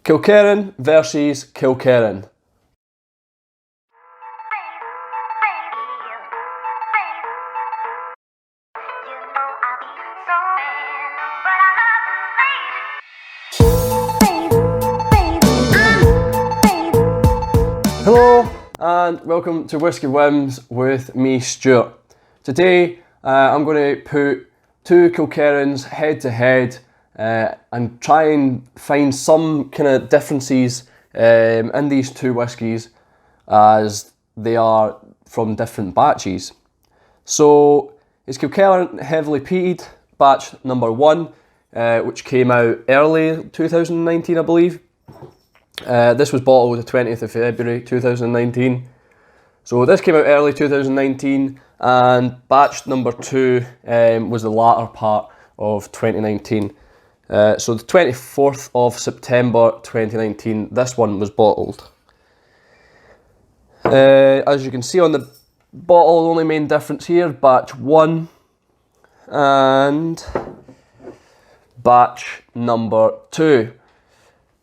Kilkerran versus Kilkerran. Hello and welcome to Whisky Whims with me, Stuart. Today I'm going to put two Kilkerrans head to head and try and find some kind of differences in these two whiskies as they are from different batches. So it's Kilkerran Heavily Peated Batch number 1, which came out early 2019, I believe. This was bottled the 20th of February 2019. So this came out early 2019, and batch number 2 was the latter part of 2019. So the 24th of September 2019, this one was bottled. As you can see on the bottle, the only main difference here, batch 1 and batch number 2.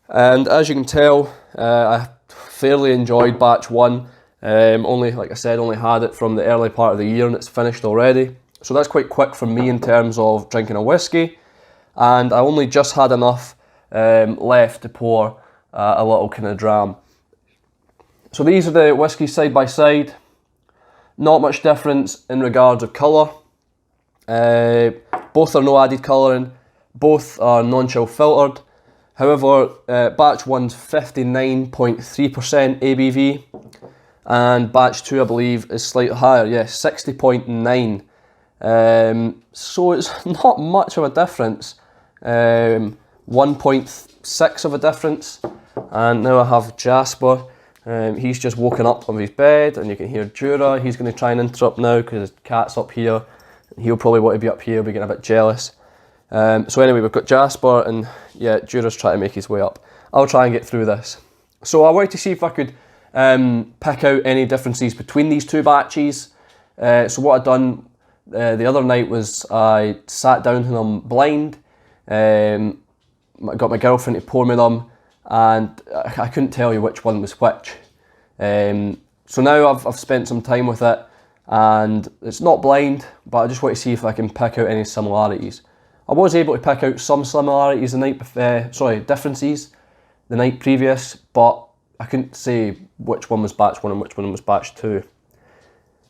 And as you can tell, I fairly enjoyed batch 1. Like I said, only had it from the early part of the year and it's finished already. So that's quite quick for me in terms of drinking a whiskey. And I only just had enough left to pour a little kind of dram. So these are the whiskies side by side. Not much difference in regards of colour. Both are no added colouring. Both are non-chill filtered. However, batch 1's 59.3% ABV, and batch 2, I believe, is slightly higher, 60.9. So it's not much of a difference, 1.6 of a difference. And now I have Jasper, he's just woken up from his bed, and you can hear Jura. He's going to try and interrupt now because his cat's up here. He'll probably want to be up here, be getting a bit jealous. So anyway, we've got Jasper and Jura's trying to make his way up. I'll try and get through this. So I wanted to see if I could pick out any differences between these two batches. So what I'd done the other night was I sat down to them blind, got my girlfriend to pour me them, and I couldn't tell you which one was which. So now I've spent some time with it, and it's not blind, but I just want to see if I can pick out any similarities. I was able to pick out some similarities differences the night previous, but I couldn't say which one was batch 1 and which one was batch 2.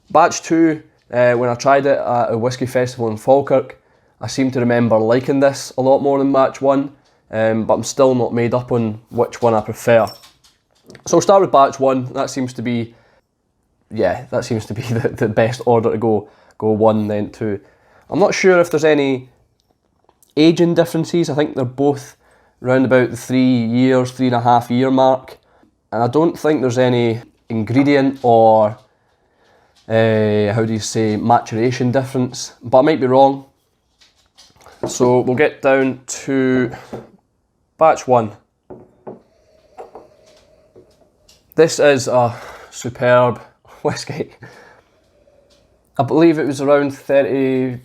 Batch 2, when I tried it at a whisky festival in Falkirk, I seem to remember liking this a lot more than batch 1, but I'm still not made up on which one I prefer. So I'll start with batch 1. That seems to be the best order to go 1 then 2. I'm not sure if there's any aging differences. I think they're both around about the 3.5 year mark, and I don't think there's any ingredient or maturation difference, but I might be wrong. So we'll get down to batch 1. This is a superb whiskey. I believe it was around 30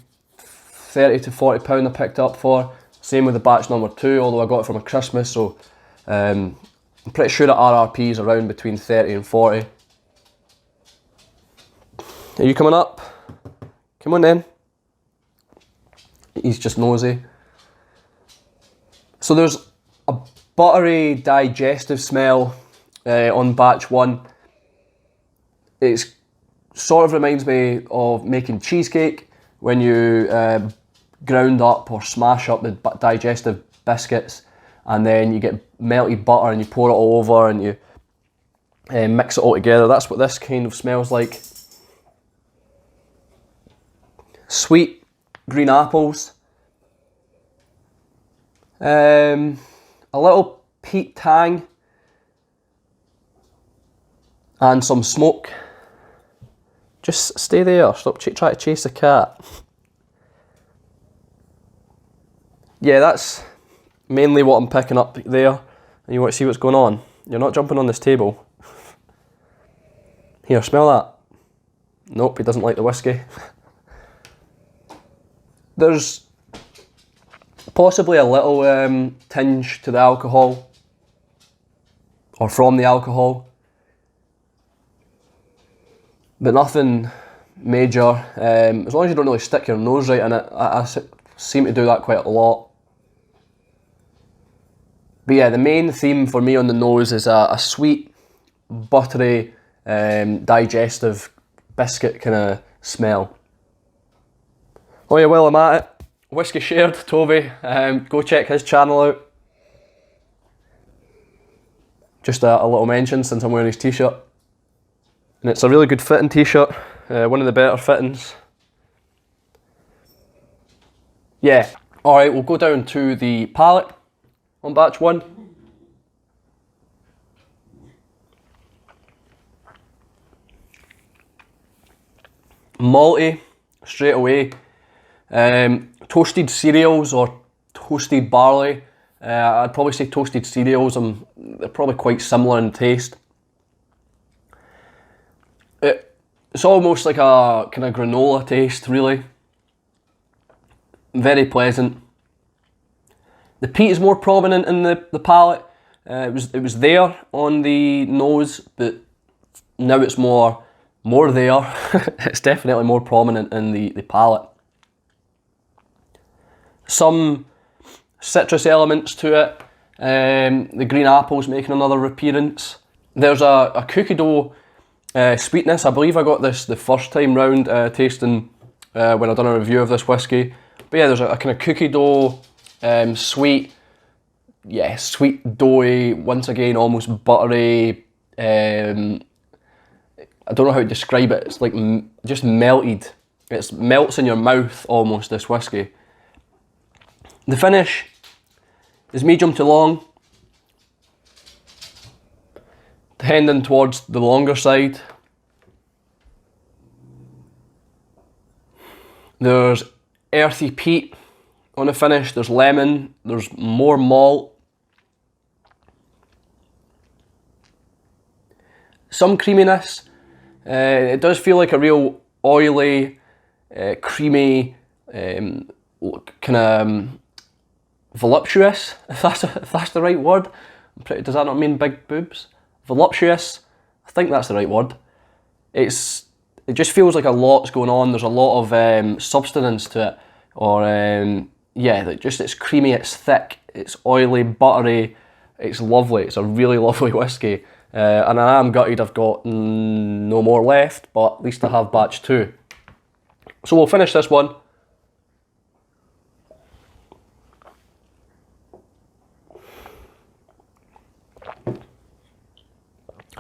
to £40 I picked up for. Same with the batch number 2, although I got it from a Christmas, so I'm pretty sure that RRP is around between 30 and 40. Are you coming up? Come on then. He's just nosy. So there's a buttery digestive smell on batch 1. It sort of reminds me of making cheesecake when you ground up or smash up the digestive biscuits, and then you get melted butter and you pour it all over and you mix it all together. That's what this kind of smells like. Sweet green apples, a little peat tang, and some smoke. Just stay there, stop trying to chase the cat. Yeah, that's mainly what I'm picking up there. And you want to see what's going on? You're not jumping on this table. Here, smell that. Nope, he doesn't like the whiskey. There's possibly a little tinge to the alcohol. or from the alcohol, but nothing major. As long as you don't really stick your nose right in it, I seem to do that quite a lot. But yeah, the main theme for me on the nose is a sweet, buttery, digestive biscuit kind of smell. Oh yeah, well I'm at it. Whisky shared, Toby. Go check his channel out. Just a little mention since I'm wearing his t-shirt. And it's a really good fitting t-shirt, one of the better fittings. Yeah, alright, we'll go down to the palate on batch 1. Malty, straight away. Toasted cereals or toasted barley. I'd probably say toasted cereals, they're probably quite similar in taste. It's almost like a kind of granola taste, really. Very pleasant. The peat is more prominent in the palate. It was there on the nose, but now it's more there. It's definitely more prominent in the palate. Some citrus elements to it. The green apple's making another appearance. There's a cookie dough sweetness. I believe I got this the first time round tasting when I done a review of this whiskey. But yeah, there's a kind of cookie dough, sweet, yeah, sweet doughy, once again almost buttery. I don't know how to describe it. It's like just melted. It melts in your mouth almost, this whiskey. The finish is medium to long, tending towards the longer side. There's earthy peat on the finish, there's lemon, there's more malt. Some creaminess. It does feel like a real oily, creamy, kind of voluptuous, if that's the right word. Does that not mean big boobs? Voluptuous, I think that's the right word. It just feels like a lot's going on. There's a lot of substance to it, or yeah, it's creamy, it's thick, it's oily, buttery, it's lovely. It's a really lovely whiskey, and I am gutted I've got no more left, but at least I have batch 2. So we'll finish this one.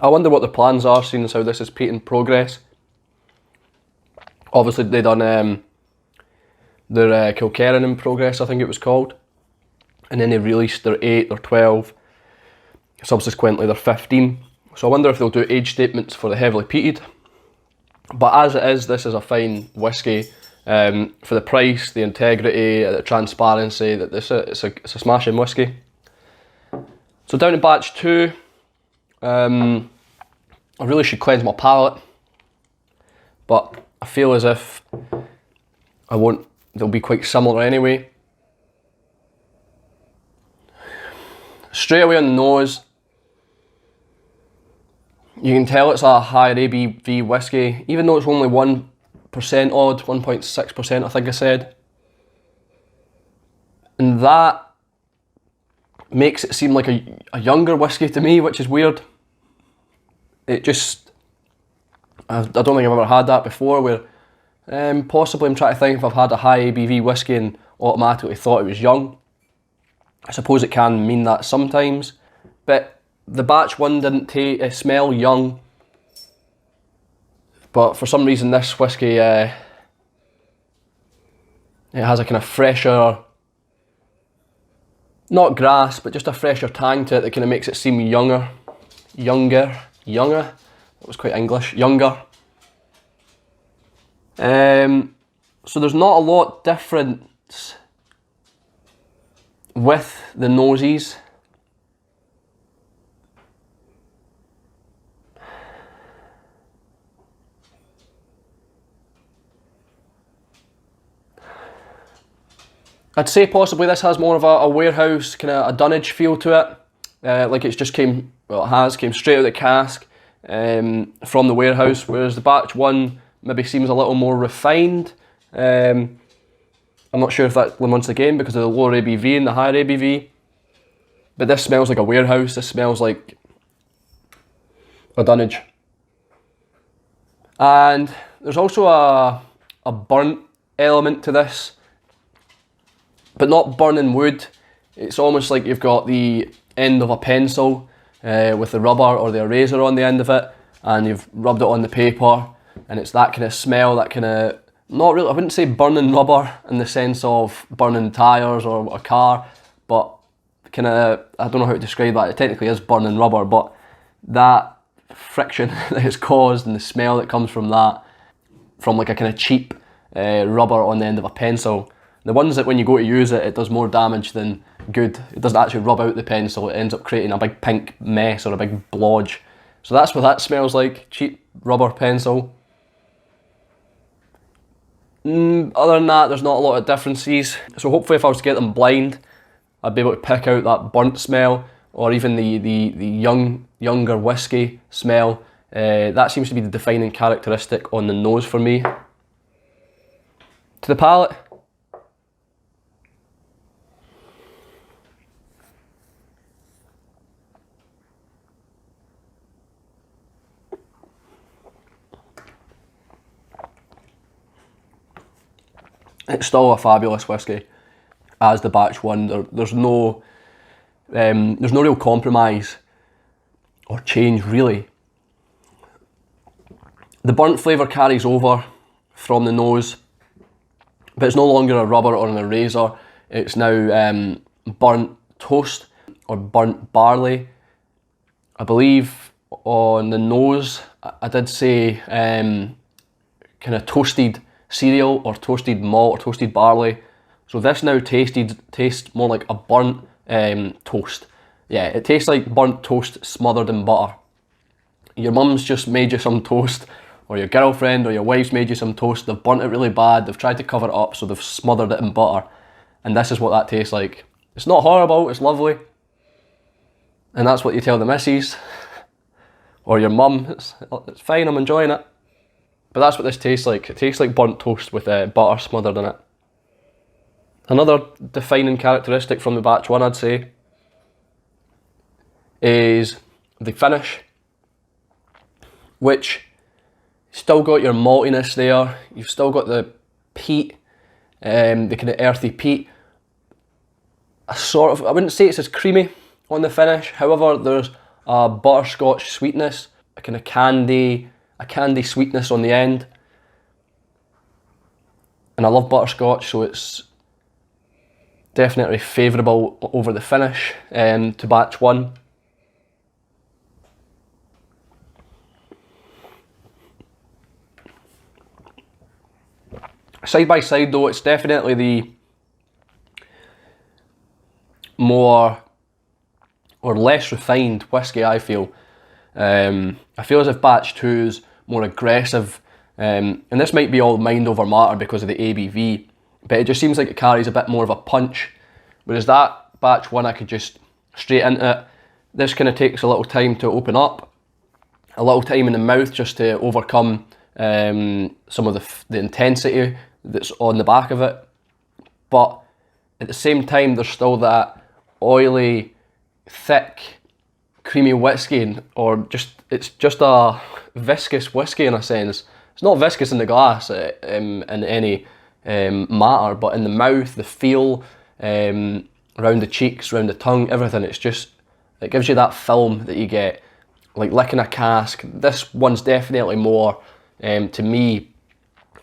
I wonder what the plans are, seeing as how this is peat in progress. Obviously they done their Kilkerran in progress, I think it was called. And then they released their 8, their 12, subsequently their 15. So I wonder if they'll do age statements for the heavily peated. But as it is, this is a fine whiskey. For the price, the integrity, the transparency, that it's a smashing whiskey. So down to batch 2. I really should cleanse my palate, but I feel as if they'll be quite similar anyway. Straight away on the nose, you can tell it's a higher ABV whiskey, even though it's only 1% odd, 1.6% I think I said. And that makes it seem like a younger whiskey to me, which is weird. It just, I don't think I've ever had that before, where possibly I'm trying to think if I've had a high ABV whiskey and automatically thought it was young. I suppose it can mean that sometimes, but the batch 1 didn't smell young, but for some reason this whiskey, it has a kind of fresher, not grass, but just a fresher tang to it that kind of makes it seem younger. That was quite English, younger. So there's not a lot difference with the noses. I'd say possibly this has more of a warehouse, kind of a dunnage feel to it. like it's just came straight out of the cask from the warehouse, whereas the batch 1 maybe seems a little more refined. I'm not sure if that's once again because of the lower ABV and the higher ABV, but this smells like a warehouse. This smells like a dunnage. And there's also a burnt element to this, but not burning wood. It's almost like you've got the end of a pencil with the rubber or the eraser on the end of it, and you've rubbed it on the paper, and it's that kind of smell, that kind of, not really, I wouldn't say burning rubber in the sense of burning tyres or a car, but kind of, I don't know how to describe that. It technically is burning rubber, but that friction that is caused and the smell that comes from that, from like a kind of cheap rubber on the end of a pencil. The ones that when you go to use it, it does more damage than good. It doesn't actually rub out the pencil, it ends up creating a big pink mess or a big blodge. So that's what that smells like, cheap rubber pencil. Other than that, there's not a lot of differences. So hopefully if I was to get them blind, I'd be able to pick out that burnt smell, or even the younger whiskey smell. That seems to be the defining characteristic on the nose for me. To the palate, it's still a fabulous whiskey, as the batch 1. There's no real compromise or change really. The burnt flavour carries over from the nose, but it's no longer a rubber or an eraser. It's now burnt toast or burnt barley. I believe on the nose I did say kind of toasted cereal or toasted malt or toasted barley. So this now tastes more like a burnt toast. Yeah, it tastes like burnt toast smothered in butter. Your mum's just made you some toast, or your girlfriend or your wife's made you some toast. They've burnt it really bad, they've tried to cover it up, so they've smothered it in butter. And this is what that tastes like. It's not horrible, it's lovely. And that's what you tell the missus or your mum. It's fine, I'm enjoying it. But that's what this tastes like. It tastes like burnt toast with butter smothered in it. Another defining characteristic from the batch 1, I'd say, is the finish, which still got your maltiness there. You've still got the peat, the kind of earthy peat. I wouldn't say it's as creamy on the finish. However, there's a butterscotch sweetness, a kind of candy sweetness on the end. And I love butterscotch, so it's definitely favourable over the finish to batch 1. Side by side though, it's definitely the more or less refined whiskey, I feel. I feel as if batch 2's more aggressive, and this might be all mind over matter because of the ABV, but it just seems like it carries a bit more of a punch, whereas that batch 1 I could just straight into it. This kind of takes a little time to open up, a little time in the mouth just to overcome some of the intensity that's on the back of it, but at the same time there's still that oily, thick, creamy whiskey, or it's just a viscous whiskey in a sense. It's not viscous in the glass in any matter, but in the mouth, the feel, around the cheeks, around the tongue, everything, it gives you that film that you get like licking a cask. This one's definitely more, to me,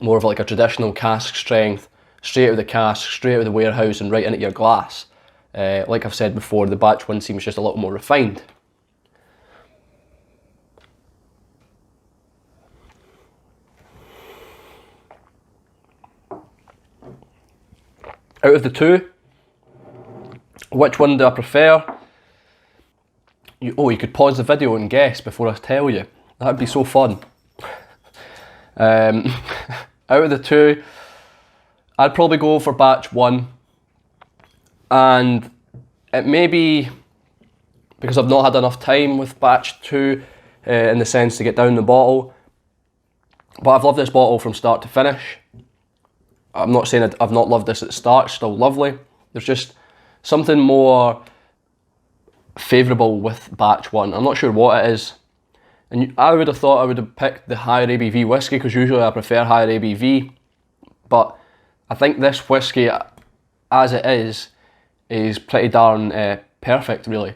more of like a traditional cask strength, straight out of the cask, straight out of the warehouse and right into your glass. Like I've said before, the batch 1 seems just a little more refined. Out of the two, which one do I prefer? You could pause the video and guess before I tell you. That'd be so fun. Out of the two, I'd probably go for batch 1, and it may be because I've not had enough time with batch 2 in the sense to get down the bottle. But I've loved this bottle from start to finish. I'm not saying I've not loved this at the start, it's still lovely. There's just something more favourable with batch 1. I'm not sure what it is. And I would have thought I would have picked the higher ABV whiskey, because usually I prefer higher ABV. But I think this whiskey, as it is pretty darn perfect, really.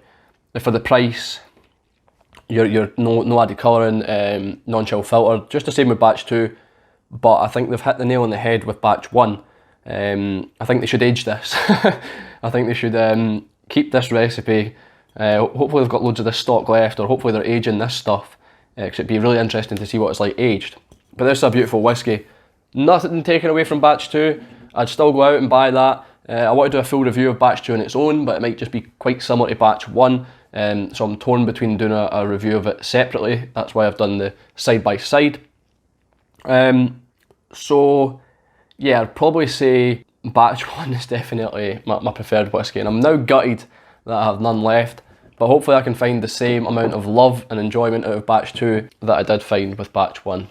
For the price, you're no added colouring, non-chill filter, just the same with batch 2. But I think they've hit the nail on the head with batch 1. I think they should age this. I think they should keep this recipe. Hopefully they've got loads of this stock left, or hopefully they're aging this stuff, because it'd be really interesting to see what it's like aged. But this is a beautiful whiskey. Nothing taken away from batch 2. I'd still go out and buy that. I want to do a full review of batch 2 on its own, but it might just be quite similar to batch 1. So I'm torn between doing a review of it separately. That's why I've done the side by side. So yeah, I'd probably say batch 1 is definitely my preferred whiskey, and I'm now gutted that I have none left, but hopefully I can find the same amount of love and enjoyment out of batch 2 that I did find with batch 1.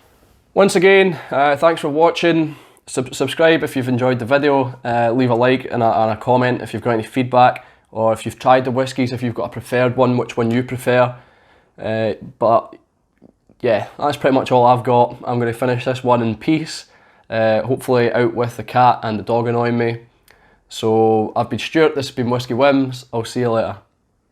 Once again, thanks for watching. Subscribe if you've enjoyed the video, leave a like and a comment if you've got any feedback, or if you've tried the whiskies, if you've got a preferred one, which one you prefer. But yeah, that's pretty much all I've got. I'm going to finish this one in peace, hopefully out with the cat and the dog annoying me. So I've been Stuart, this has been Whisky Whims. I'll see you later.